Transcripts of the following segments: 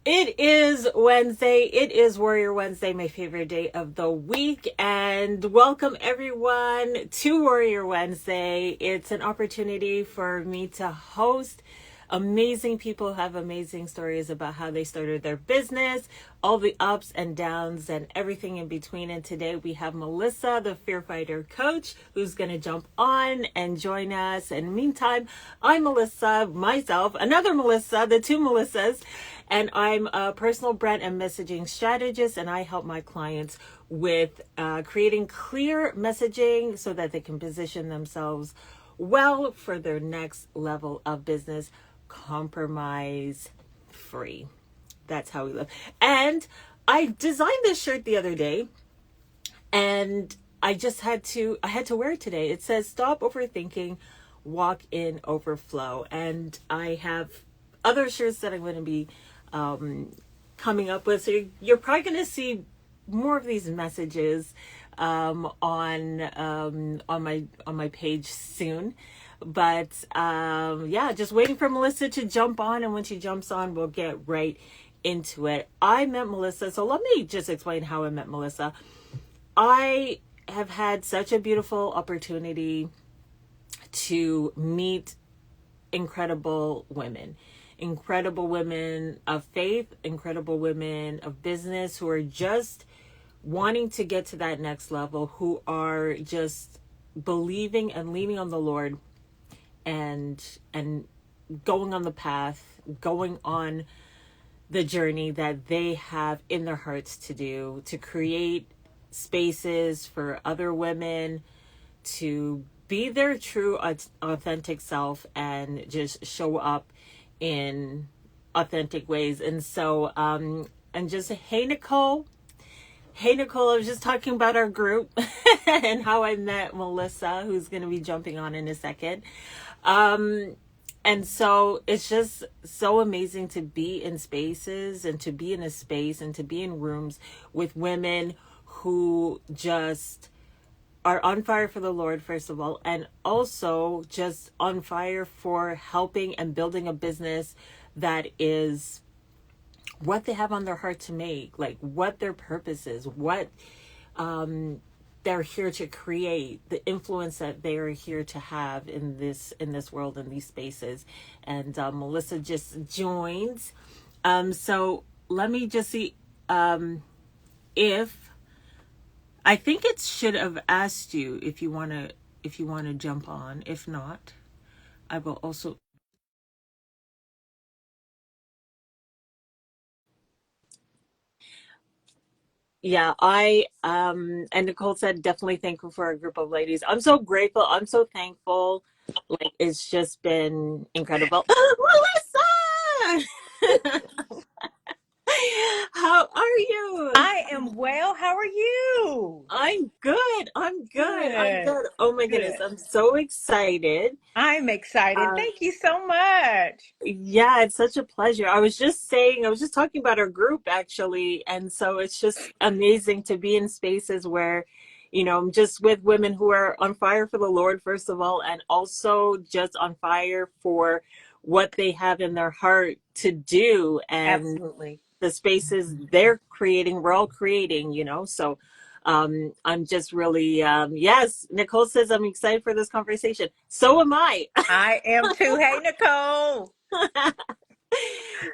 It is Wednesday. It is Warrior Wednesday, my favorite day of the week. And welcome everyone to Warrior Wednesday. It's an opportunity for me to host amazing people who have amazing stories about how they started their business, all the ups and downs, and everything in between. And today we have Melissa, the Fear Fighter coach, who's going to jump on and join us. And meantime, I'm Melissa, myself, another Melissa, the two Melissas, and I'm a personal brand and messaging strategist, and I help my clients with creating clear messaging so that they can position themselves well for their next level of business, compromise free. That's how we live. And I designed this shirt the other day, and I had to wear it today. It says stop overthinking, walk in overflow. And I have other shirts that I'm going to be coming up with. So you're probably going to see more of these messages on my page soon. But yeah, just waiting for Melissa to jump on, and when she jumps on, we'll get right into it. I met Melissa, so let me just explain how I met Melissa. I have had such a beautiful opportunity to meet incredible women of faith, incredible women of business who are just wanting to get to that next level, who are just believing and leaning on the Lord and going on the path, going on the journey that they have in their hearts to do, to create spaces for other women to be their true authentic self and just show up in authentic ways. And so and just hey Nicole, I was just talking about our group and how I met Melissa, who's going to be jumping on in a second. And so it's just so amazing to be in spaces and to be in a space and to be in rooms with women who just are on fire for the Lord, first of all, and also just on fire for helping and building a business that is what they have on their heart to make, like what their purpose is, what they're here to create, the influence that they are here to have in this world, in these spaces. And Melissa just joins. So let me just see if I think it should have asked you if you want to jump on. If not, I will also. Yeah, I and Nicole said definitely thankful for a group of ladies. I'm so grateful. I'm so thankful. Like it's just been incredible. Melissa! How are you? I am well. How are you? I'm good. I'm good. I'm Good. good. Oh my goodness. Good. I'm so excited. I'm excited. Uh, Thank you so much. Yeah, it's such a pleasure. I was just talking about our group actually. And so it's just amazing to be in spaces where, I'm just with women who are on fire for the Lord, first of all, and also just on fire for what they have in their heart to do. And Absolutely. the spaces they're creating, we're all creating, so I'm just really, yes, Nicole says I'm excited for this conversation. So am I. I am too. Hey, Nicole.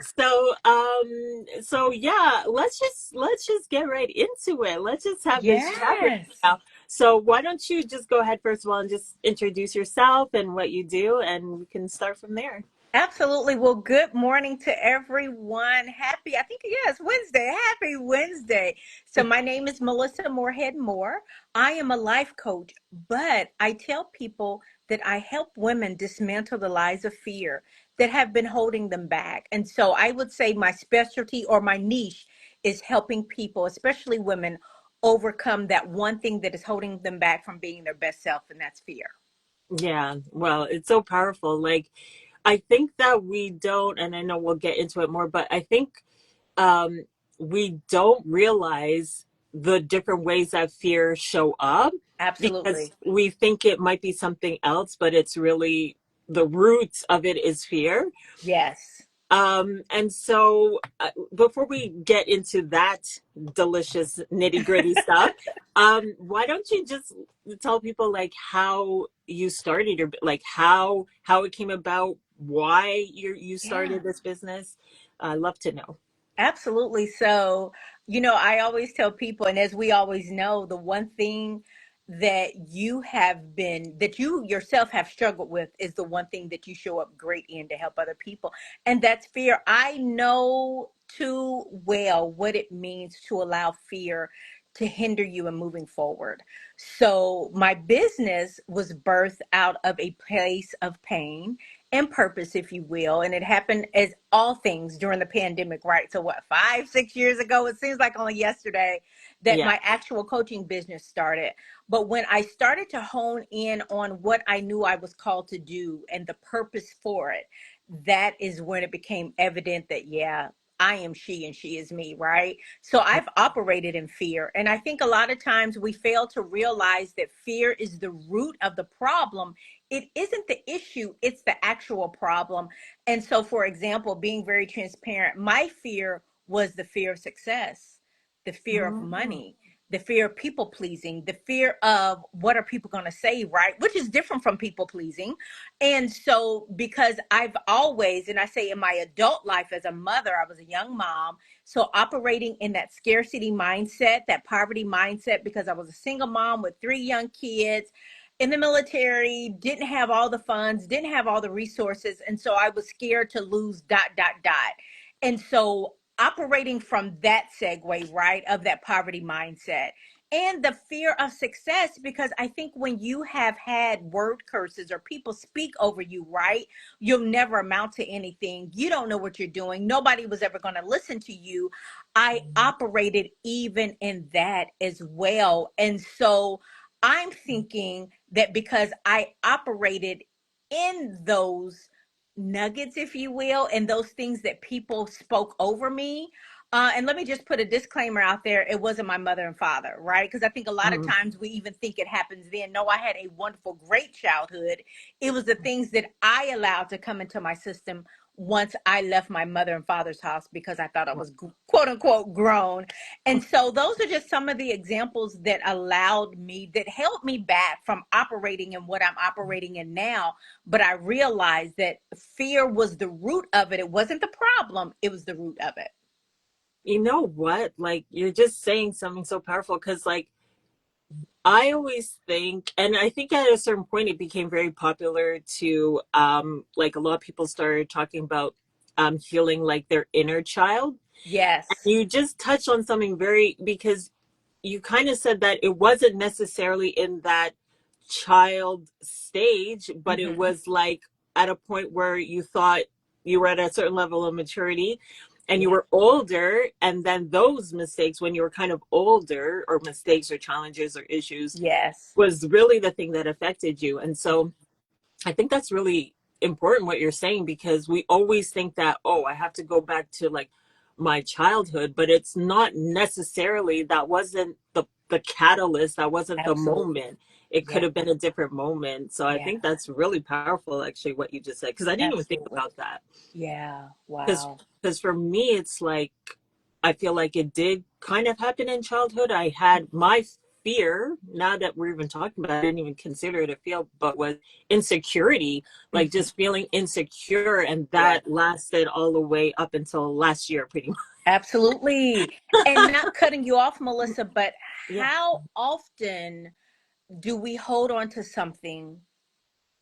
So yeah, let's just get right into it. Let's just have this chat right Yes. now. So why don't you just go ahead first of all and just introduce yourself and what you do, and we can start from there. Absolutely. Well, good morning to everyone. I think, yes, Wednesday. Happy Wednesday. So, my name is Melissa Morehead Moore. I am a life coach, but I tell people that I help women dismantle the lies of fear that have been holding them back. And so, I would say my specialty or my niche is helping people, especially women, overcome that one thing that is holding them back from being their best self, and that's fear. Yeah, well, it's so powerful. Like, I think that we don't, and I know we'll get into it more, but I think um, we don't realize the different ways that fear show up because Absolutely. we think it might be something else, but it's really the roots of it is fear. Yes. And so before we get into that delicious nitty gritty stuff, why don't you just tell people like how you started your, like how it came about, why you Yeah. started this business? I'd love to know. Absolutely. So, I always tell people, and as we always know, the one thing that you yourself have struggled with is the one thing that you show up great in to help other people. And that's fear. I know too well what it means to allow fear to hinder you in moving forward. So, my business was birthed out of a place of pain and purpose, if you will. And it happened as all things during the pandemic, right? So, what, 5, 6 years ago? It seems like only yesterday that Yeah. my actual coaching business started. But when I started to hone in on what I knew I was called to do and the purpose for it, that is when it became evident that, yeah, I am she and she is me, right? So I've operated in fear. And I think a lot of times we fail to realize that fear is the root of the problem. It isn't the issue, it's the actual problem. And so, for example, being very transparent, my fear was the fear of success, the fear of Mm. money, the fear of people pleasing, the fear of what are people going to say, right? Which is different from people pleasing. And so, because I've always, and I say in my adult life as a mother, I was a young mom. So, operating in that scarcity mindset, that poverty mindset, because I was a single mom with 3 young kids in the military, didn't have all the funds, didn't have all the resources. And so I was scared to lose dot, dot, dot. And so operating from that segue, right, of that poverty mindset and the fear of success, because I think when you have had word curses or people speak over you, right, you'll never amount to anything. You don't know what you're doing. Nobody was ever going to listen to you. I operated even in that as well. And so I'm thinking that because I operated in those nuggets, if you will, and those things that people spoke over me. And let me just put a disclaimer out there. It wasn't my mother and father, right? Because I think a lot of Mm. times we even think it happens then. No, I had a wonderful, great childhood. It was the things that I allowed to come into my system once I left my mother and father's house because I thought I was quote unquote grown. And so those are just some of the examples that allowed me, that held me back from operating in what I'm operating in now. But I realized that fear was the root of it. It wasn't the problem, it was the root of it. You know what? Like you're just saying something so powerful because like I always think, and I think at a certain point it became very popular to like a lot of people started talking about healing like their inner child. Yes. You just touched on something very, because you kind of said that it wasn't necessarily in that child stage, but it Hmm. was like at a point where you thought you were at a certain level of maturity and you Yeah. were older. And then those mistakes, when you were kind of older, or mistakes or challenges or issues, Yes. was really the thing that affected you. And so I think that's really important what you're saying, because we always think that, oh, I have to go back to like my childhood, but it's not necessarily, that wasn't the catalyst, that wasn't the Absolutely. moment. It could Yeah. have been a different moment. So I Yeah. think that's really powerful actually what you just said, because I didn't even think Absolutely. about that. Yeah. because Wow. because for me it's like I feel like it did kind of happen in childhood. I had my fear, now that we're even talking about it, I didn't even consider it a fear, but was insecurity, like Hmm. just feeling insecure, and Yeah. that lasted all the way up until last year pretty Absolutely. And not cutting you off, much. Melissa, but Yeah. how often do we hold on to something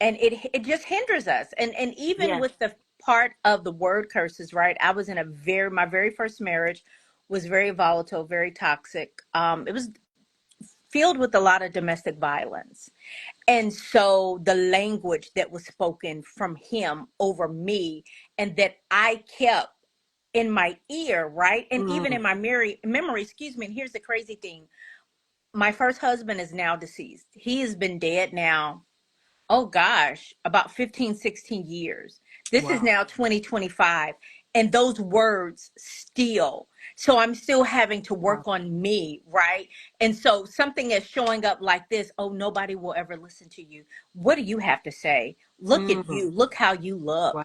and it just hinders us? And even Yeah. with the part of the word curses, right? I was in a very my very first marriage was very volatile, very toxic. It was filled with a lot of domestic violence. And so the language that was spoken from him over me and that I kept in my ear, right? And even Mm. in my memory, excuse me. And here's the crazy thing. My first husband is now deceased. He has been dead now, oh gosh, about 15, 16 years. This is Wow. now 2025. and those words still. So I'm still having to Wow. work on me, right? And so something is showing up like this. Oh, nobody will ever listen to you. What do you have to say? Look at Mm. you. Look how you look. Wow.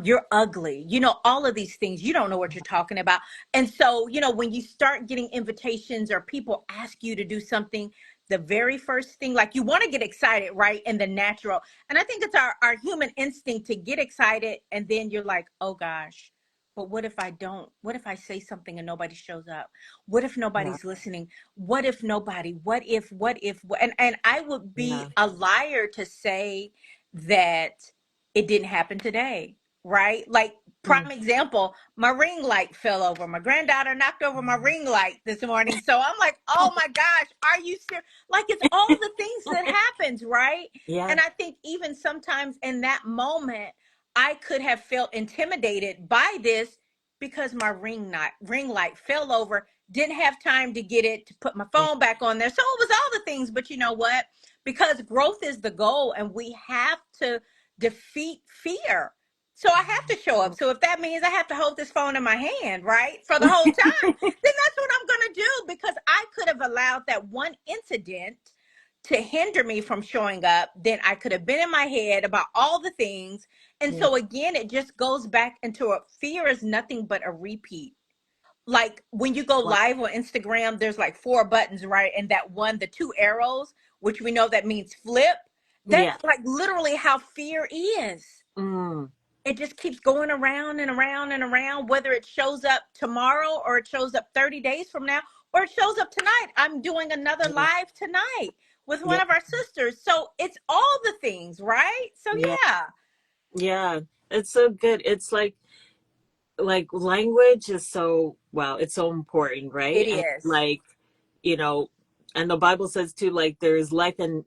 You're ugly. You know, all of these things. You don't know what you're talking about. And so, when you start getting invitations or people ask you to do something, the very first thing, like, you want to get excited, right? And the natural. And I think it's our human instinct to get excited. And then you're like, oh gosh, but what if I don't? What if I say something and nobody shows up? What if Yeah. nobody's listening? What if nobody? What if? And I would be Yeah. a liar to say that it didn't happen today, right? Like, Mm. prime example, my ring light fell over. My granddaughter knocked over my ring light this morning. So I'm like, oh my gosh, are you serious? Like, it's all the things that happens, right? Yeah. And I think even sometimes in that moment, I could have felt intimidated by this because my ring light fell over, didn't have time to get it to put my Yeah. phone back on there. So it was all the things, but you know what? Because growth is the goal and we have to defeat fear. So I have to show up. So if that means I have to hold this phone in my hand, right, for the whole time, then that's what I'm going to do, because I could have allowed that one incident to hinder me from showing up. Then I could have been in my head about all the things. And Yeah. so again, it just goes back into a fear is nothing but a repeat. Like when you go Wow. live on Instagram, there's like four buttons, right? And that one, the two arrows, which we know that means flip. That's Yeah. like literally how fear is. Mm. It just keeps going around and around and around, whether it shows up tomorrow or it shows up 30 days from now or it shows up tonight. I'm doing another Yeah. live tonight with one Yeah. of our sisters. So it's all the things, right? So Yeah. yeah, Yeah. It's so good. It's like language is so, wow, it's so important, right? it And is. like, you know, and the Bible says too, like there's life and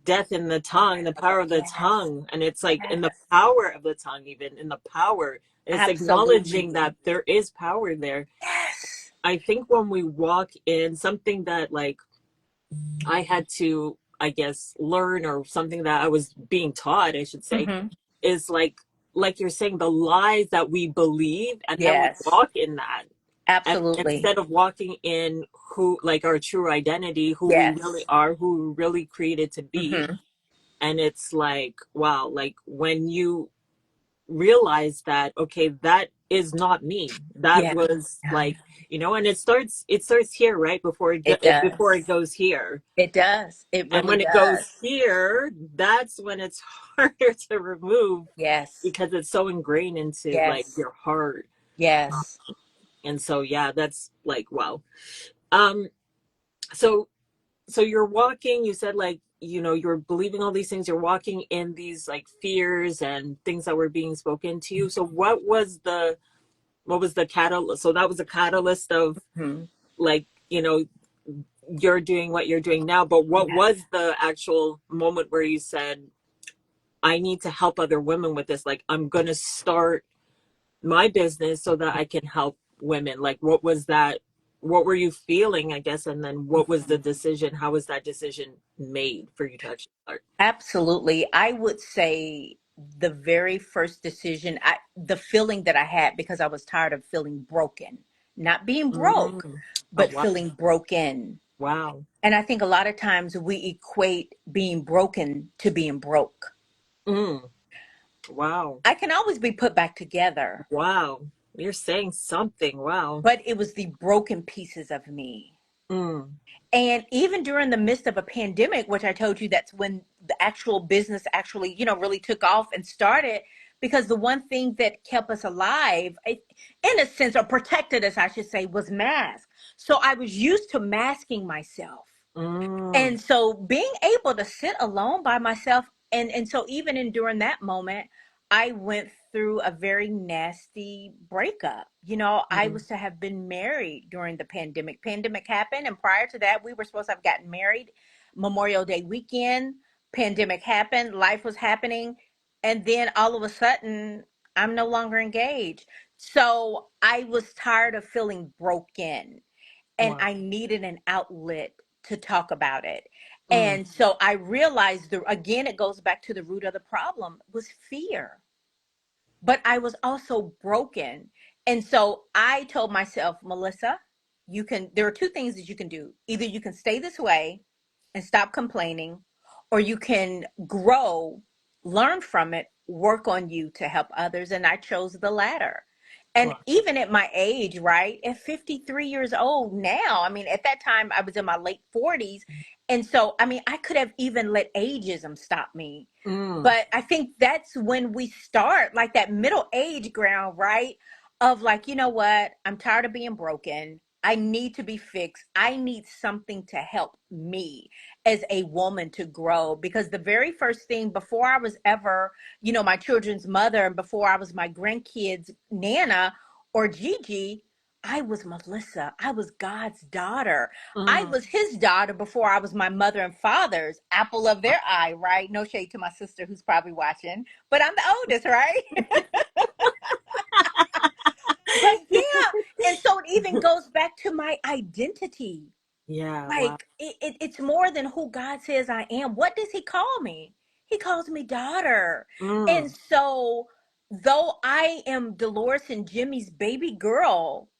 death in the tongue, the power of the Yes, tongue. And it's like in the yes, power of the tongue, even in the power, it's acknowledging absolutely. that there is power there. Yes. I think when we walk in something that like I had to, I guess, learn, or something that I was being taught, I should say, Hmm. is like you're saying, the lies that we believe, and then we Yes, walk in that. And absolutely. instead of walking in who, like, our true identity, who we really Yes. are, who we really created to be. Hmm. And it's like, wow, like when you realize that, okay, that is not me. That Yeah, was like, and it starts here, right? it Before it does. goes here. It does. It And really when it goes does. here, that's when it's harder to remove, Yes. because it's so ingrained into like Yes. your heart. Yes. And so yeah, that's like, wow. Um so you're walking, you said, like, you're believing all these things, you're walking in these like fears and things that were being spoken to you. So what was the catalyst? So that was a catalyst of, Hmm. like, you're doing what you're doing now, but what Yeah. was the actual moment where you said, I need to help other women with this. Like, I'm going to start my business so that I can help women. Like, what was that? What were you feeling, I guess? And then what was the decision? How was that decision made for you to actually start? Absolutely. I would say the very first decision, the feeling that I had, because I was tired of feeling broken, not being broke, Mm. Oh, but wow. feeling broken. Wow. And I think a lot of times we equate being broken to being broke. Mm. Wow. I can always be put back together, Wow. You're saying something. Wow. but it was the broken pieces of me. Mm. And even during the midst of a pandemic, which I told you that's when the actual business actually, really took off and started, because the one thing that kept us alive, in a sense, or protected us, I should say, was mask. So I was used to masking myself. Mm. And so being able to sit alone by myself, and so even in during that moment, I went through a very nasty breakup. I Mm. was to have been married during the pandemic. Pandemic happened, and prior to that, we were supposed to have gotten married Memorial Day weekend. Pandemic happened, life was happening, and then all of a sudden, I'm no longer engaged. So I was tired of feeling broken, and Wow. I needed an outlet to talk about it. Mm. And so I realized, again, it goes back to the root of the problem was fear. But I was also broken. And so I told myself, Melissa, there are two things that you can do. Either you can stay this way and stop complaining, or you can grow, learn from it, work on you to help others. And I chose the latter. And Wow. even at my age, right, at 53 years old now, I mean, at that time I was in my late 40s. And so, I mean, I could have even let ageism stop me. Mm, But I think that's when we start, like that middle age ground, right? Of like, you know what? I'm tired of being broken. I need to be fixed. I need something to help me as a woman to grow. Because the very first thing before I was ever, my children's mother, and before I was my grandkids' Nana or Gigi, I was Melissa. I was God's daughter. I mm. was his daughter before I was my mother and father's apple of their eye, right? No shade to my sister who's probably watching, but I'm the oldest, right? But yeah, and so it even goes back to my identity. Yeah, wow. Like it's more than who God says I am. What does he call me? He calls me daughter. And Mm, so though I am Dolores and Jimmy's baby girl,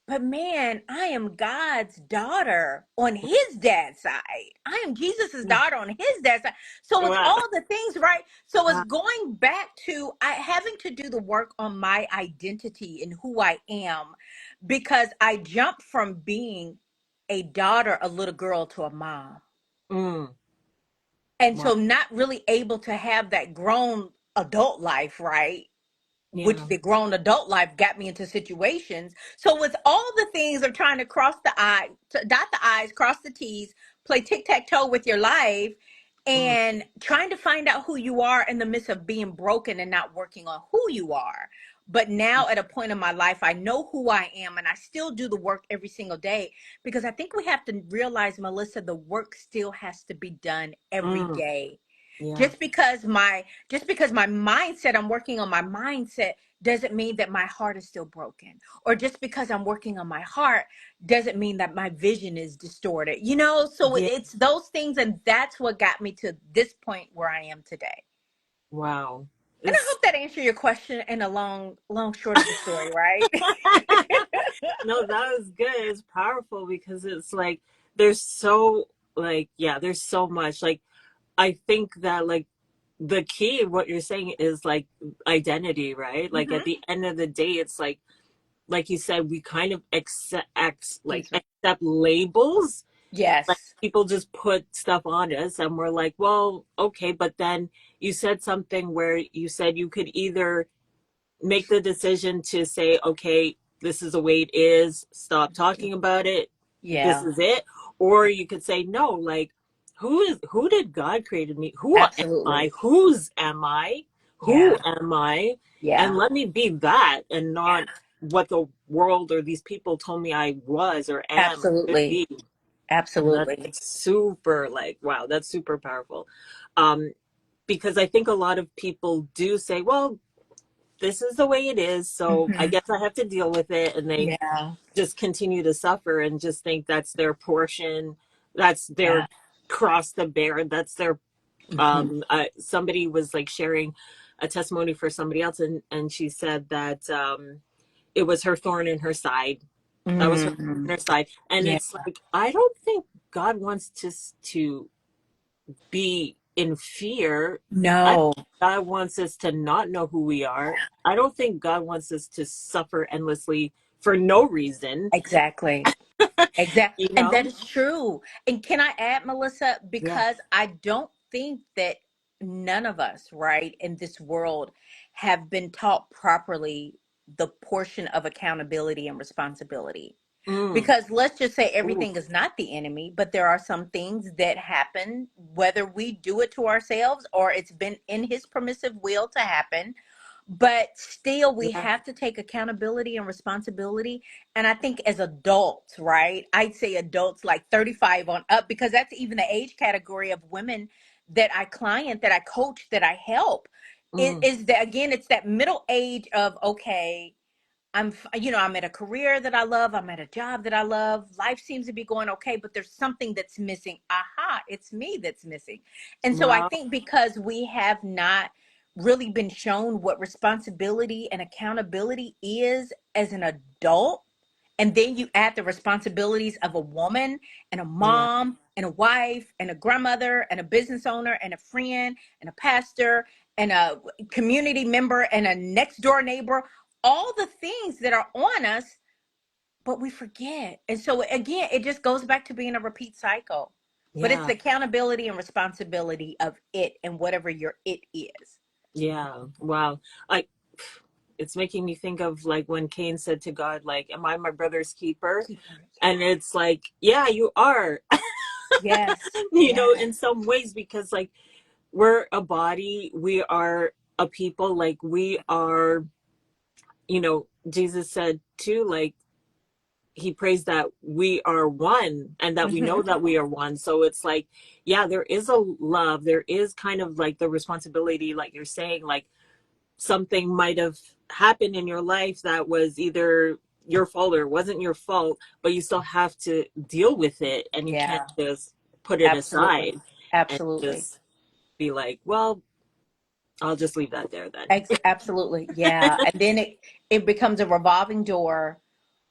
but man, I am God's daughter on his dad's side. I am Jesus's mm. daughter on his dad's side. So it's Wow. all the things, right? So it's Wow. going back to I having to do the work on my identity and who I am, because I jumped from being a daughter, a little girl, to a mom. Mm, And wow. so not really able to have that grown adult life, right? Which Yeah. the grown adult life got me into situations. So with all the things of trying to cross the I, to dot the I's, cross the T's, play tic-tac-toe with your life, Mm, and trying to find out who you are in the midst of being broken and not working on who you are. But now at a point in my life, I know who I am, and I still do the work every single day, because I think we have to realize, Melissa, the work still has to be done every mm. day. Yeah. Just because my mindset, I'm working on my mindset, doesn't mean that my heart is still broken. Or just because I'm working on my heart doesn't mean that my vision is distorted. So Yeah. it's those things, and that's what got me to this point where I am today. Wow. And I It's hope that answered your question in a long short of the story, right? no, that was good. It's powerful because it's like there's so like yeah, there's so much. Like I think that like the key of what you're saying is like identity, right? Like at Hmm. the end of the day, it's like you said, we kind of Excuse me. accept labels. Like Yes. people just put stuff on us, and we're like, well, okay. But then you said something where you said you could either make the decision to say, okay, this is the way it is, stop talking about it, this Yeah. is it, or you could say no, like who did God created me? Who am I? Absolutely. Whose am I? Who Yeah. am I? And Yeah. let me be that and Yeah. not what the world or these people told me I was or am or should Absolutely. be. And Absolutely. that's super like wow, that's super powerful. Um, because I think a lot of people do say, well, this is the way it is, so I Hmm. guess I have to deal with it, and they Yeah. just continue to suffer and just think that's their portion, that's their Yeah. cross to bear, that's their Hmm. somebody was like sharing a testimony for somebody else, and she said that it was her thorn in her side. That was her thorn Hmm. in her side. And Yeah. it's like I don't think God wants us to be in fear. I think No, God wants us to not know who we are. I don't think God wants us to suffer endlessly for no reason. exactly. Exactly. You And that know? is true. And can I add, Melissa, Yeah. because I don't think that none of us, right, in this world have been taught properly the portion of accountability and responsibility. Mm. Because let's just say Ooh. everything is not the enemy, but there are some things that happen, whether we do it to ourselves or it's been in his permissive will to happen. But still, we Yeah. have to take accountability and responsibility. And I think as adults, right? I'd say adults like 35 on up, because that's even the age category of women that I client, that I coach, that I help. It Mm. is that, again, it's that middle age of, okay, I'm at a career that I love. I'm at a job that I love. Life seems to be going okay, but there's something that's missing. Aha, it's me that's missing. And so I Wow. think because we have not really been shown what responsibility and accountability is as an adult, and then you add the responsibilities of a woman and a Yeah. mom and a wife and a grandmother and a business owner and a friend and a pastor and a community member and a next door neighbor, all the things that are on us, but we forget. And so again, it just goes back to being a repeat cycle. But it's Yeah. the accountability and responsibility of it and whatever your it is. Yeah. Wow. I it's making me think of like when Cain said to God, like, am I my brother's keeper? Keeper. And it's like, yeah, you are. Yes. In Yes. some ways, because like we're a body, we are a people, like we are, Jesus said too, like he prays that we are one and that we know Hmm. that we are one. So it's like, yeah, there is a love, there is kind of like the responsibility, like you're saying, like something might have happened in your life that was either your fault or wasn't your fault, but you still have to deal with it and you can't Yeah. just put it Absolutely. aside and Absolutely. just be like, well, I'll just leave that there then. Absolutely. Yeah. And then it becomes a revolving door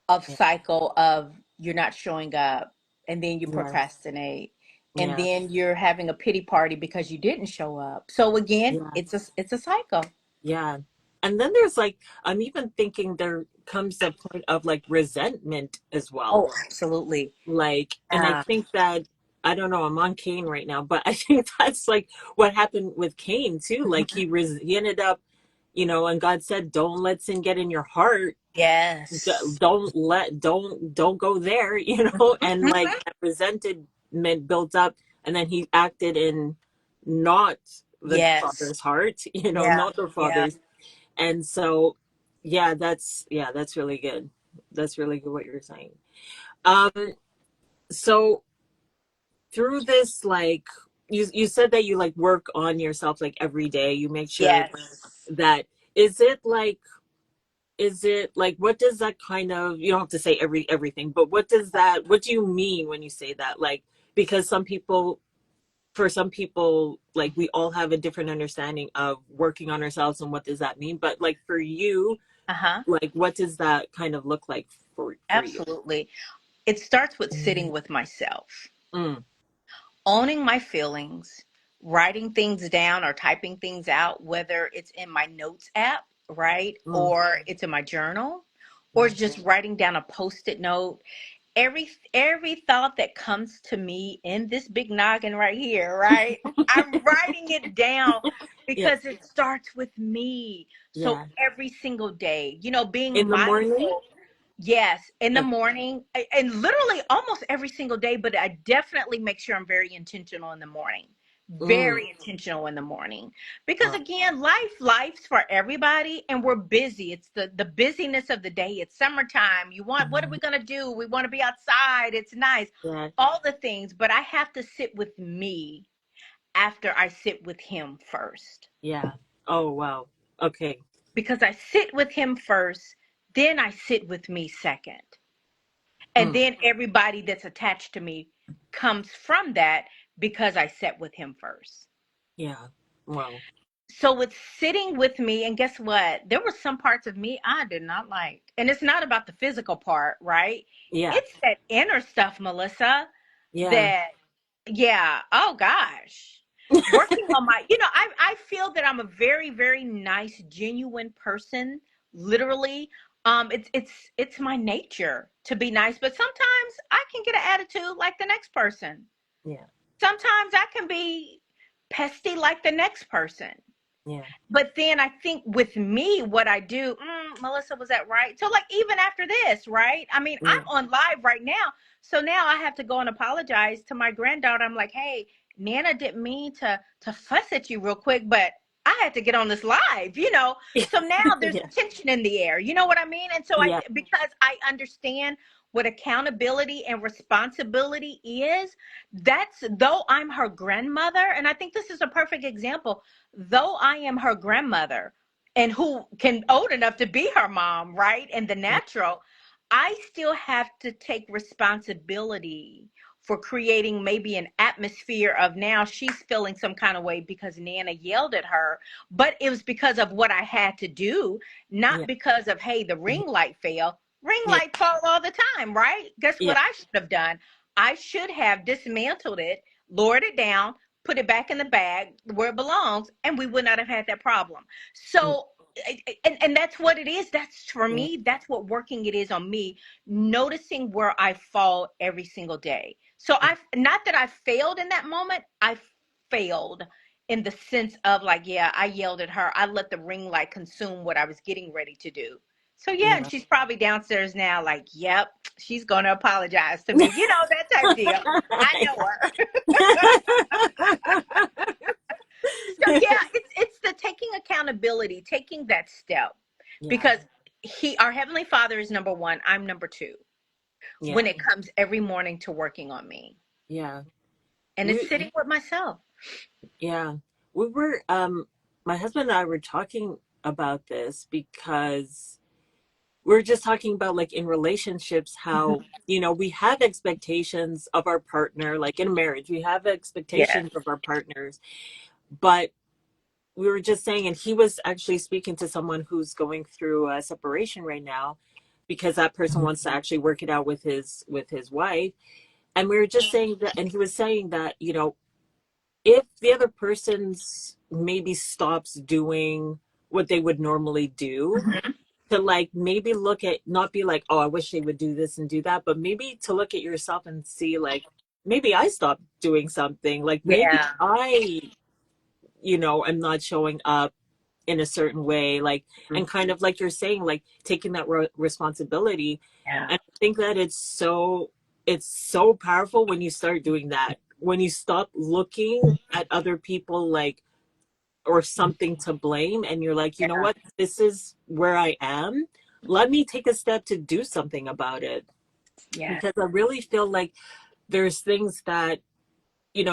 of Yeah. cycle of you're not showing up, and then you Yeah. procrastinate, and Yeah. then you're having a pity party because you didn't show up. So again, Yeah. it's a cycle. Yeah. And then there's like, I'm even thinking there comes a point of like resentment as well. Oh, absolutely. Like, and I Yeah. think that, I don't know, I'm on Cain right now, but I think that's like what happened with Cain too. Like Mhm. he ended up, and God said, don't let sin get in your heart. Yes. Don't go there, and like Mhm. that resentment built up, and then he acted in not the Yes. father's heart, Yeah. not the Yeah. father's. And so, yeah, that's really good. That's really good what you're saying. Um, so through this, like you said that you like work on yourself like every day. You make sure Yes. that is it like what does that kind of, you don't have to say everything, but what do you mean when you say that? Like, because for some people, like we all have a different understanding of working on ourselves and what does that mean. But like for you, Uh-huh. like what does that kind of look like for you? Absolutely. It starts with sitting with myself, Mm, owning my feelings, writing things down or typing things out, whether it's in my notes app, right? mm, Or it's in my journal, or yeah. it's just writing down a post-it note. Every thought that comes to me in this big noggin right here, right? I'm writing it down Yeah. because it starts with me. So Yeah. every single day, being In the morning. mindful. Yes, in the Okay. morning, and literally almost every single day, but I definitely make sure I'm very intentional in the morning. Mm, Very intentional in the morning. Because wow. again, life's for everybody, and we're busy. It's the busyness of the day. It's summertime. What are we gonna do? We want to be outside. It's nice. Yeah. All the things, but I have to sit with me after I sit with him first. Yeah. Oh wow. Okay. Because I sit with him first, then I sit with me second. And Mm, then everybody that's attached to me comes from that because I sat with him first. yeah. Wow. So it's sitting with me, and guess what? There were some parts of me I did not like. And it's not about the physical part, right? Yeah. It's that inner stuff, Melissa, Yeah. that, yeah, oh gosh. Working on I feel that I'm a very, very nice, genuine person, literally. It's my nature to be nice, but sometimes I can get an attitude like the next person. Yeah. Sometimes I can be pesty like the next person. Yeah. But then I think with me, what I do, Melissa, was that right? So, like, even after this, right? I mean, I'm Yeah. on live right now. So now I have to go and apologize to my granddaughter. I'm like, hey, Nana didn't mean to fuss at you real quick, but I had to get on this live. So now there's Yeah. tension in the air. You know what I mean? And so Yeah. because I understand what accountability and responsibility is, that's though I'm her grandmother, and I think this is a perfect example. Though I am her grandmother and who can old enough to be her mom, right? And the Yeah. natural, I still have to take responsibility for creating maybe an atmosphere of now she's feeling some kind of way because Nana yelled at her. But it was because of what I had to do, not Yeah. because of, hey, the ring light fell. Ring Yeah. light fall all the time, right? Guess Yeah. what I should have done? I should have dismantled it, lowered it down, put it back in the bag where it belongs, and we would not have had that problem. Mm, So, and that's what it is. That's for yeah. me. That's what working it is on me. Noticing where I fall every single day. So I, not that I failed in that moment. I failed in the sense of like, yeah, I yelled at her. I let the ring light consume what I was getting ready to do. So yeah, and Yeah. she's probably downstairs now, like, yep, she's gonna apologize to me. You know, that type deal. I know her. So yeah, it's the taking accountability, taking that step, Yeah. because our heavenly Father is number one. I'm number two when Yeah. it comes every morning to working on me, Yeah. and it's We sitting with myself. yeah. We were my husband and I were talking about this because we were just talking about like in relationships how, Mhm. we have expectations of our partner, like in marriage, we have Yes. expectations of our partners, but we were just saying, and he was actually speaking to someone who's going through a separation right now because that person wants to actually work it out with his wife. And we were just saying that, and he was saying that, if the other person's maybe stops doing what they would normally do, Mhm. to like maybe look at, not be like, oh, I wish they would do this and do that, but maybe to look at yourself and see like, maybe I stopped doing something, like maybe Yeah. I, am not showing up in a certain way, like, and kind of like you're saying, like taking that responsibility. Yeah. And I think that it's so powerful when you start doing that, when you stop looking at other people like, or something to blame, and you're like, you know Yeah. what, this is where I am, let me take a step to do something about it. Yes. Because I really feel like there's things that,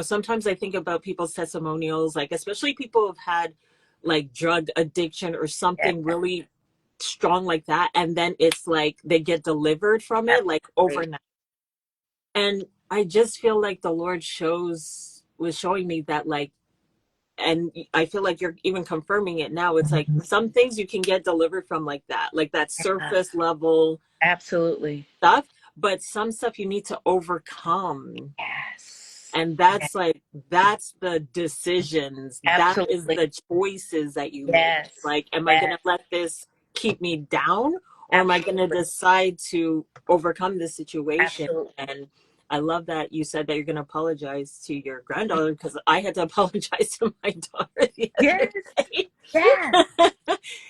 sometimes I think about people's testimonials, like especially people who've had like drug addiction or Yes. something really strong like that, and then it's like they get delivered from it like Absolutely. overnight. And I just feel like the Lord was showing me that, like, and I feel like you're even confirming it now. It's like some things you can get delivered from like that Yeah. surface level Absolutely. stuff, but some stuff you need to overcome. Yes. And that's the decisions, that is Absolutely. the choices that you make. Yes. Like, am I going to Yes. let this keep me down, or am I going to Absolutely. decide to overcome this situation? Absolutely. And I love that you said that you're going to apologize to your granddaughter, because I had to apologize to my daughter the other Yes. day. Yes.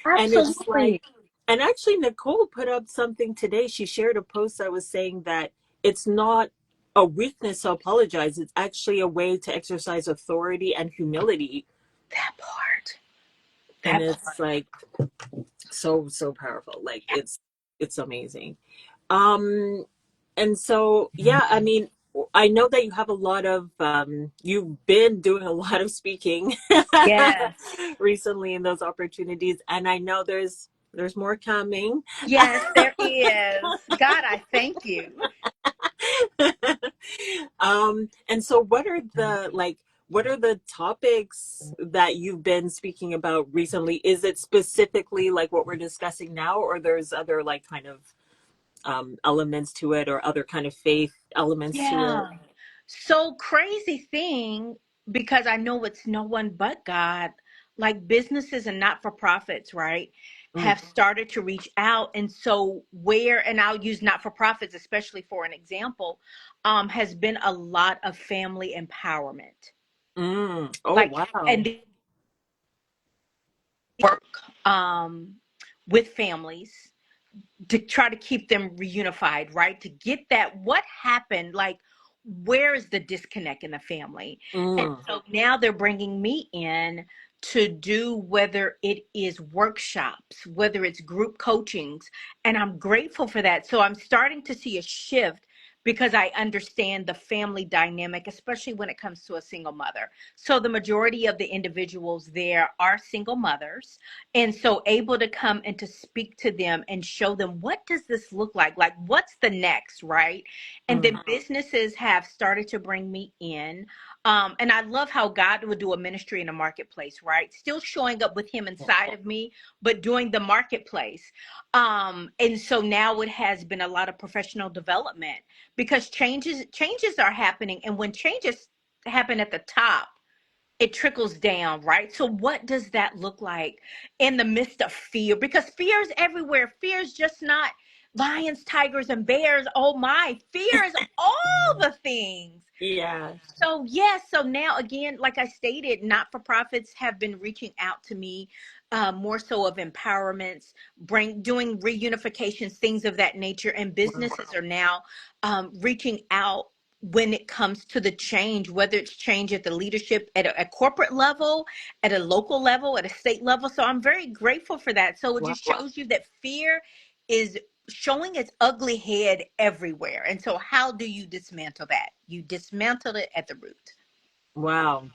And it's like, Absolutely. and actually Nicole put up something today. She shared a post that was saying that it's not a weakness to apologize. It's actually a way to exercise authority and humility. That part. And That it's part. like so powerful. Like it's amazing. Um and so yeah, I mean, I know that you have a lot of you've been doing a lot of speaking Yes. recently in those opportunities, and I know there's more coming. Yes, there is. God, I thank you. And so what are the topics that you've been speaking about recently? Is it specifically like what we're discussing now, or there's other like kind of elements to it, or other kind of faith elements to it? Yeah. So crazy thing, because I know it's no one but God, like businesses and not for profits, right, Mm. have started to reach out. And so, and I'll use not for profits, especially for an example, has been a lot of family empowerment. Mm. Oh, Like, wow. and they work with families to try to keep them reunified, right? To get that, what happened, like, where is the disconnect in the family? And Mm. so now they're bringing me in to do, whether it is workshops, whether it's group coachings, and I'm grateful for that. So I'm starting to see a shift because I understand the family dynamic, especially when it comes to a single mother. So the majority of the individuals there are single mothers. And so able to come and to speak to them and show them, what does this look like? Like, what's the next, right? And then businesses have started to bring me in. And I love how God would do a ministry in a marketplace, right? Still showing up with him inside of me, but doing the marketplace. And so now it has been a lot of professional development because changes are happening, and when changes happen at the top, it trickles down, right? So what does that look like in the midst of fear? Because fear is everywhere. Fear is just not lions, tigers, and bears. Oh my, fear is all the things. Yeah. So yes, so now again, like I stated, not-for-profits have been reaching out to me, more so of empowerments, doing reunifications, things of that nature, and Wow. businesses are now reaching out when it comes to the change, whether it's change at the leadership at a corporate level, at a local level, at a state level. So I'm very grateful for that. So it Wow. just shows you that fear is showing its ugly head everywhere. And so how do you dismantle that? You dismantle it at the root. Wow.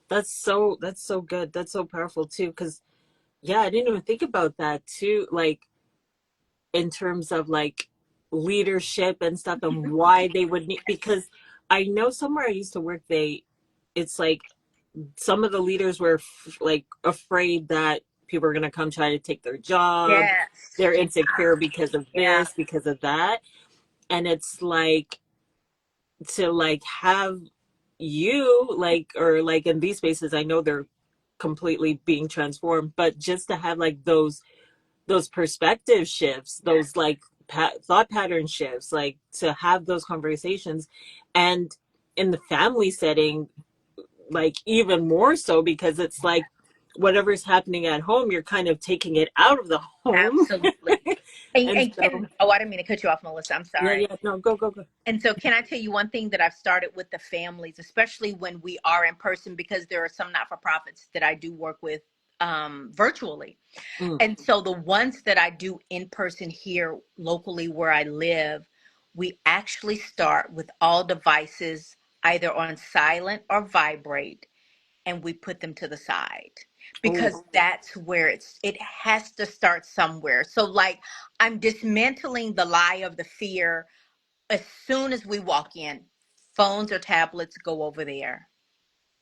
That's so good. That's so powerful too. Because yeah, I didn't even think about that too. Like in terms of like leadership and stuff and why they would need, because I know somewhere I used to work, it's like some of the leaders were like afraid that people are going to come try to take their job. Yes. They're insecure because of Yeah. this, because of that. And it's like to like have you like, or like in these spaces, I know they're completely being transformed, but just to have like those perspective shifts, those like thought pattern shifts, like to have those conversations. And in the family setting, like even more so, because it's like whatever's happening at home, you're kind of taking it out of the home. Absolutely. And so Oh, I didn't mean to cut you off, Melissa. I'm yeah, sorry. yeah, no, go, go, go. And so, can I tell you one thing that I've started with the families, especially when we are in person, because there are some not for profits that I do work with virtually. Mm. And so, the ones that I do in person here locally where I live, we actually start with all devices either on silent or vibrate, and we put them to the side Oh, because that's where it has to start somewhere. So like I'm dismantling the lie of the fear as soon as we walk in. Phones or tablets, go over there.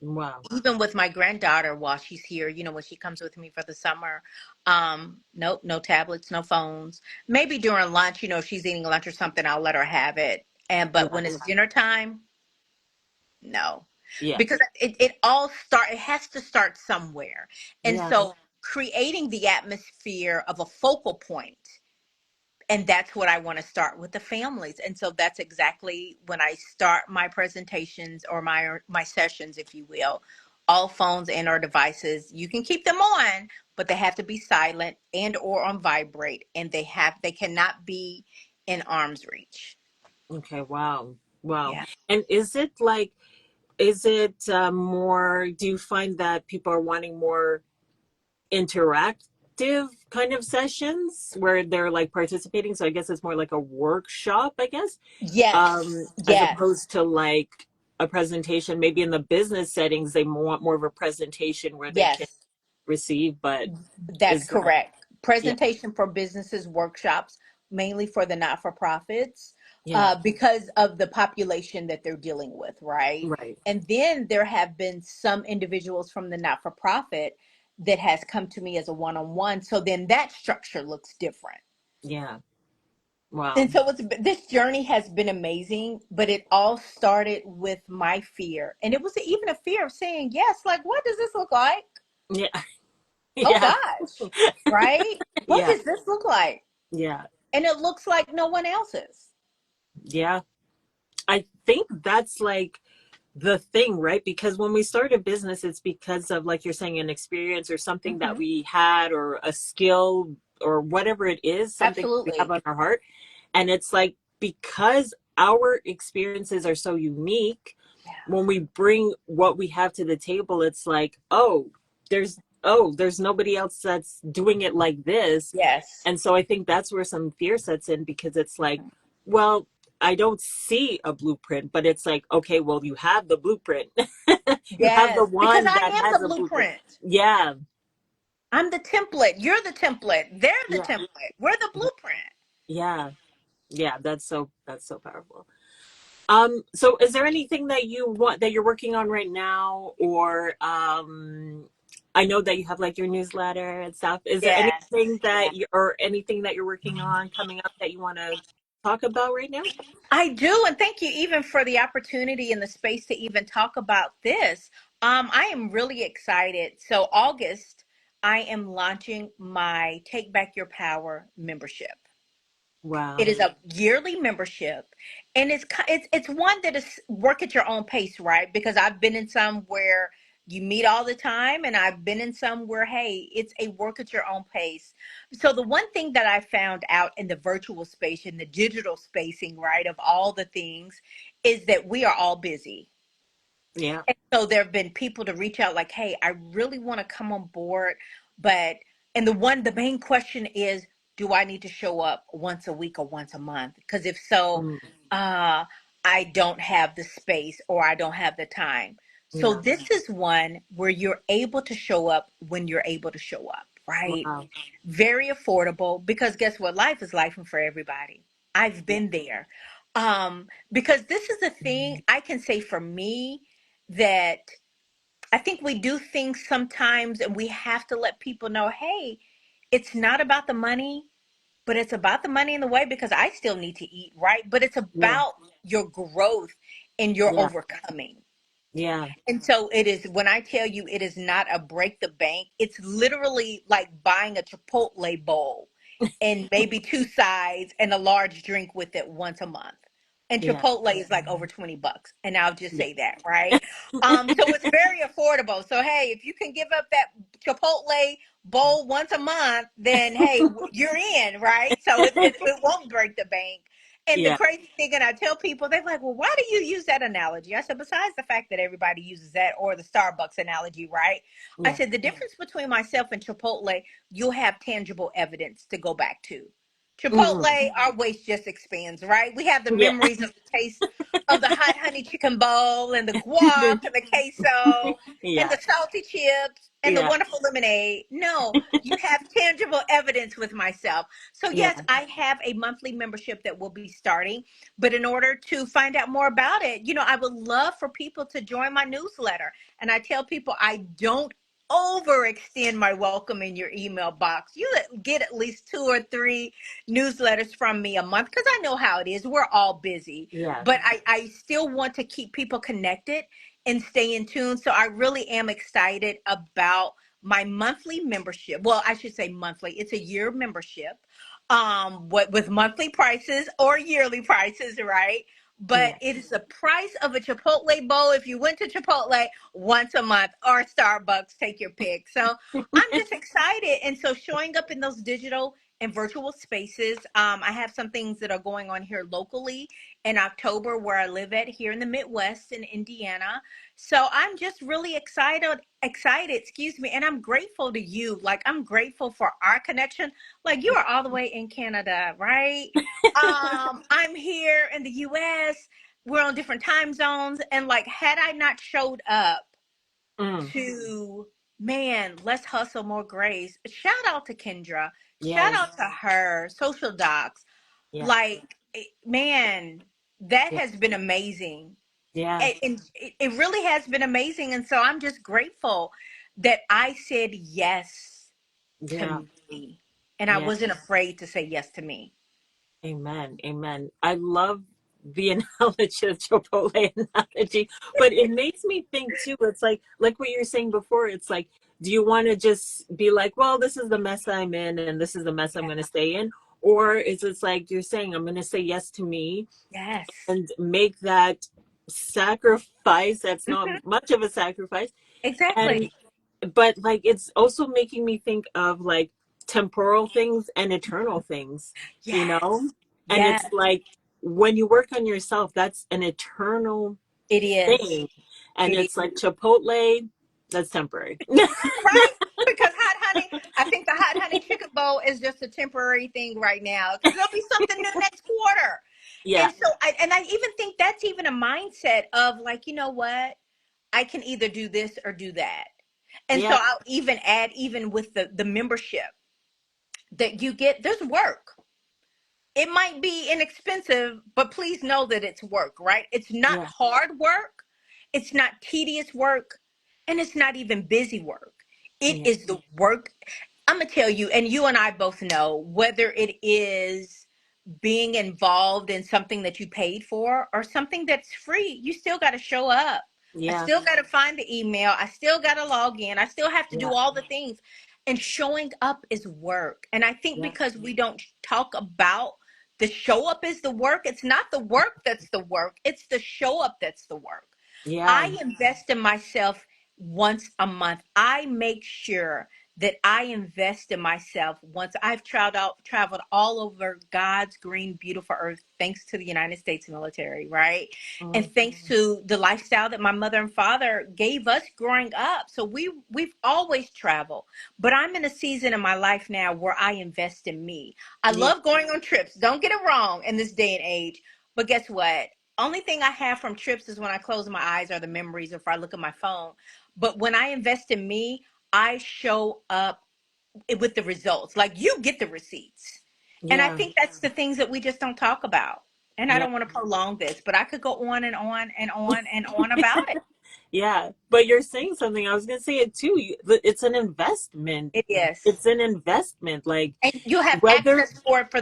wow. Even with my granddaughter while she's here, when she comes with me for the summer, nope, no tablets, no phones. Maybe during lunch, if she's eating lunch or something, I'll let her have it. But Yeah, when it's dinner time, no, yeah, because it has to start somewhere. And yeah. so creating the atmosphere of a focal point, and that's what I want to start with the families. And so that's exactly when I start my presentations or my sessions, if you will. All phones and or devices, you can keep them on, but they have to be silent and or on vibrate, and they cannot be in arm's reach. Okay, wow, wow. Yeah. And is it more, do you find that people are wanting more interactive kind of sessions where they're like participating? So I guess it's more like a workshop, I guess, Yes. as Yes. opposed to like a presentation. Maybe in the business settings, they want more of a presentation where they can Yes. receive, but That's is that, correct. yeah, Presentation for businesses, workshops, mainly for the not for profits, yeah, because of the population that they're dealing with, right? right, And then there have been some individuals from the not for profit that has come to me as a one on one. So then that structure looks different. yeah, wow, And so this journey has been amazing, but it all started with my fear. And it was even a fear of saying, yes, like, what does this look like? yeah, Oh yeah, gosh, right? What yeah, does this look like? yeah, And it looks like no one else's. yeah. I think that's like the thing, right? Because when we start a business, it's because of, like you're saying, an experience or something that Hmm. we had, or a skill, or whatever it is, something we have Absolutely. on our heart. And it's like, because our experiences are so unique, Yeah. when we bring what we have to the table, it's like, there's nobody else that's doing it like this. Yes. And so I think that's where some fear sets in, because it's like, well, I don't see a blueprint, but it's like, okay, well, you have the blueprint. You have the Yes, because one I that am has the a blueprint. blueprint. Yeah, I'm the template. You're the template. They're the yeah, template. We're the blueprint. yeah, yeah. That's so powerful. So is there anything that you want that you're working on right now, or I know that you have like your newsletter and stuff. Is there Yes. anything Yes. that you or anything that you're working on coming up that you want to talk about right now? I do, and thank you even for the opportunity and the space to even talk about this. I am really excited. So August, I am launching my Take Back Your Power membership. It Wow. is a yearly membership, and it's one that is work at your own pace, right? Because I've been in some where you meet all the time, and I've been in some where, hey, it's a work at your own pace. So the one thing that I found out in the virtual space, in the digital spacing, right, of all the things, is that we are all busy. Yeah. And so there have been people to reach out like, hey, I really want to come on board, but and the main question is, do I need to show up once a week or once a month? Because if so, Mm, uh, I don't have the space or I don't have the time. So yeah. this is one where you're able to show up when you're able to show up, right? Wow. Very affordable because guess what? Life is life for everybody. I've Yeah. been there. Because this is a thing I can say for me that I think we do things sometimes and we have to let people know, hey, it's not about the money, but it's about the money in the way because I still need to eat, right? But it's Yeah. about your growth and your Yeah. overcoming. Yeah. And so it is, when I tell you it is not a break the bank, it's literally like buying a Chipotle bowl and maybe two sides and a large drink with it once a month. And Yeah. Chipotle is like over $20. And I'll just Yeah. say that, right? So it's very affordable. So hey, if you can give up that Chipotle bowl once a month, then hey, you're in, right? So it won't break the bank. And the Yeah. crazy thing, and I tell people, they're like, well, why do you use that analogy? I said, besides the fact that everybody uses that or the Starbucks analogy, right? I Yeah. said, the difference between myself and Chipotle, you'll have tangible evidence to go back to. Hmm. Chipotle, our waist just expands, right? We have the Yeah. memories of the taste of the hot honey chicken bowl and the guac and the queso and Yeah. the salty chips and the Yeah. wonderful lemonade. No, you have tangible evidence with myself. So, Yeah. yes, I have a monthly membership that will be starting. But in order to find out more about it, I would love for people to join my newsletter. And I tell people I don't overextend my welcome in your email box. You get at least 2 or 3 newsletters from me a month because I know how it is. We're all busy. Yeah. But I still want to keep people connected and stay in tune. So I really am excited about my monthly membership. Well, I should say monthly. It's a year membership. What with monthly prices or yearly prices, right? But Yeah. it is the price of a Chipotle bowl if you went to Chipotle once a month or Starbucks, take your pick. So I'm just excited. And so showing up in those digital and virtual spaces, I have some things that are going on here locally in October where I live at here in the Midwest in Indiana. So I'm just really excuse me, and I'm grateful to you. Like I'm grateful for our connection. Like you are all the way in Canada, right? I'm here in the US. We're on different time zones, and like had I not showed up Mm. to, man, let's hustle more grace. Shout out to Kendra. Shout Yes. out to her, Social Docs. Yeah. Like, man, that Yeah. has been amazing. Yeah. And it really has been amazing. And so I'm just grateful that I said yes Yeah. to me. And I Yeah. wasn't afraid to say yes to me. Amen. Amen. I love the analogy of Chipotle analogy, but it makes me think too. It's like what you're saying before. It's like, do you want to just be like, well, this is the mess I'm in, and this is the mess I'm going to stay in, or is it like you're saying, I'm going to say yes to me Yes, and make that sacrifice? That's not much of a sacrifice, and exactly. but like it's also making me think of like temporal things and eternal things, you Yes, know? And it's yes, like when you work on yourself, that's an eternal it is. thing. And It is. it's like Chipotle, that's temporary. Right? Because hot honey, I think the hot honey chicken bowl is just a temporary thing right now because there'll be something new next quarter. Yeah. And so and I even think that's even a mindset of like, you know what? I can either do this or do that. And so Yeah. I'll even add, even with the membership that you get, there's work. It might be inexpensive, but please know that it's work, right? It's not Yeah. hard work, it's not tedious work, and it's not even busy work. It Yeah. is the work. I'm gonna tell you, and you and I both know, whether it is being involved in something that you paid for or something that's free, you still got to show up. I Yeah. still got to find the email. I still got to log in. I still have to Yeah. do all the things. And showing up is work. And I think Yeah. because we don't talk about the show up is the work, it's not the work that's the work, it's the show up that's the work. Yeah. I invest in myself once a month. I make sure that I invest in myself once I've traveled all over God's green, beautiful earth, thanks to the United States military, right? And Mm. thanks to the lifestyle that my mother and father gave us growing up. So we've always traveled. But I'm in a season in my life now where I invest in me. I Yeah. love going on trips. Don't get it wrong in this day and age. But guess what? Only thing I have from trips is when I close my eyes or the memories or if I look at my phone. But when I invest in me, I show up with the results. Like you get the receipts. And I Yeah. think that's the things that we just don't talk about. And I Yeah. don't want to prolong this, but I could go on and on and on and on about it. Yeah. But you're saying something. I was going to say it too. It's an investment. It is. It's an investment. Like And you have whether, access for it for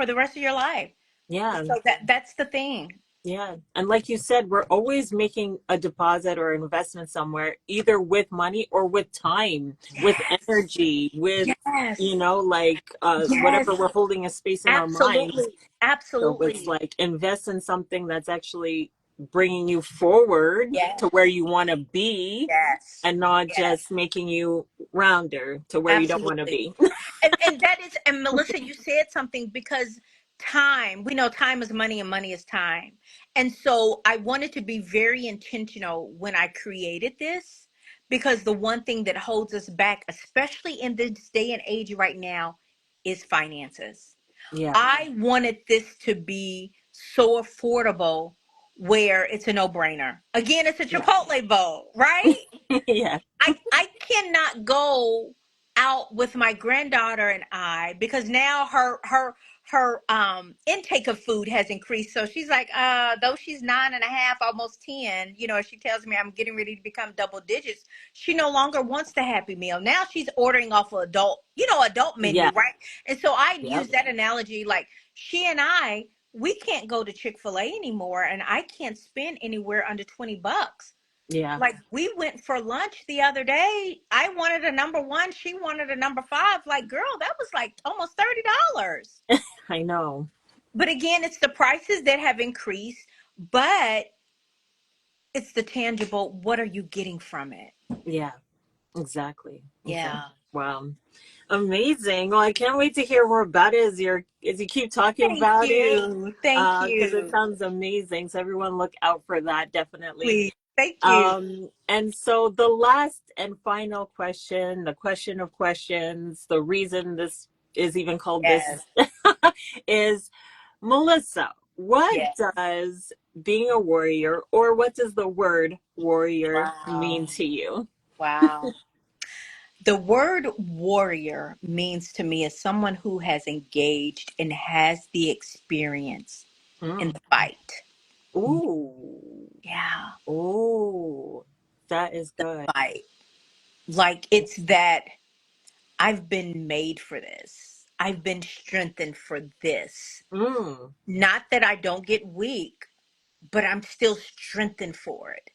the rest of your life. yeah. So that's the thing. Yeah. And like you said, we're always making a deposit or investment somewhere, either with money or with time, with Yes. energy, with, Yes. like Yes. whatever we're holding a space in our minds. Absolutely. So it's Absolutely. like invest in something that's actually bringing you forward to where Yes. you want to be Yes. and not Yes. just making you rounder to where you don't want to Absolutely. be. And that is, and Melissa, you said something because time, we know time is money and money is time. And so I wanted to be very intentional when I created this because the one thing that holds us back, especially in this day and age right now, is finances. Yeah. I wanted this to be so affordable where it's a no-brainer. Again, it's a Yeah. Chipotle bowl, right? Yeah. I cannot go out with my granddaughter and I because now her intake of food has increased. So she's like, though she's 9.5, almost 10, she tells me I'm getting ready to become double digits. She no longer wants the Happy Meal. Now she's ordering off of adult menu, Yeah. right? And so I Yep. use that analogy, like she and we can't go to Chick-fil-A anymore and I can't spend anywhere under $20. Yeah. Like we went for lunch the other day. I wanted a number one. She wanted a number five. Like, girl, that was like almost $30. I know. But again, it's the prices that have increased, but it's the tangible. What are you getting from it? Yeah. Exactly. Exactly. Yeah. Wow. Amazing. Well, I can't wait to hear more about it as you keep talking Thank about it. you. Thank Because it you. sounds amazing. So everyone look out for that definitely. Please. Thank you. And so the last and final question, the question of questions, the reason this is even called Yes. this is Melissa, what Yes. does being a warrior or what does the word warrior Wow. mean to you? Wow. The word warrior means to me as someone who has engaged and has the experience in Mm. the fight. Ooh. Yeah, Ooh. That is the good. fight. Like it's that I've been made for this. I've been strengthened for this. Mm. Not that I don't get weak, but I'm still strengthened for it.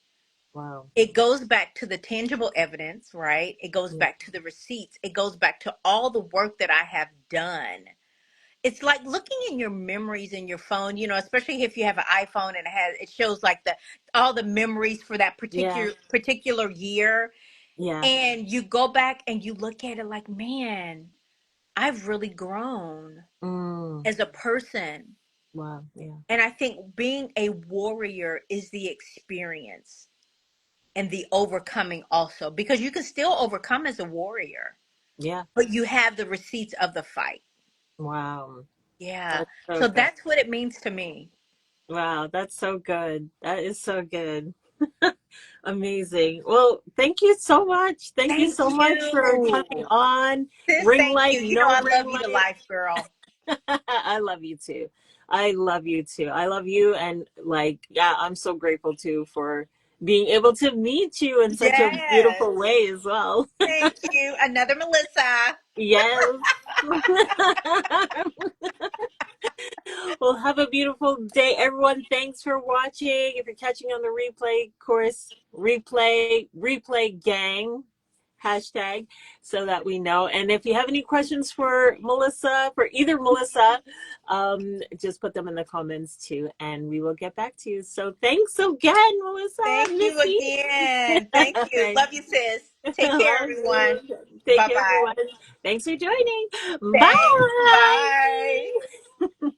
Wow. It goes back to the tangible evidence, right? It goes Yeah. back to the receipts. It goes back to all the work that I have done. It's like looking in your memories in your phone, especially if you have an iPhone and it shows like the all the memories for that Yeah. particular year. Yeah. And you go back and you look at it like, man, I've really grown Mm. as a person. Wow. Yeah. And I think being a warrior is the experience and the overcoming also, because you can still overcome as a warrior, Yeah. but you have the receipts of the fight. Wow. Yeah. That's so So good. that's what it means to me. Wow, that's so good. That is so good. Amazing. Well, thank you so much. Thank you Thank so much for coming you. on. Sis, Ring thank light, you. You know no I ring love you to light. life, girl. I love you too. I love you too. I love you. And like, yeah, I'm so grateful too for being able to meet you in such a Yes. beautiful way as well. Thank you. Another Melissa. Yes. Well, have a beautiful day, everyone. Thanks for watching. If you're catching on the replay course, replay gang hashtag so that we know. And if you have any questions for Melissa, for either Melissa, just put them in the comments too, and we will get back to you. So thanks again, Melissa, Thank you Missy. again. Thank All you. right. Love you, sis. Take care, Love everyone. you. Take Bye care, everyone. bye. Thanks for joining. Thanks. Bye. Bye.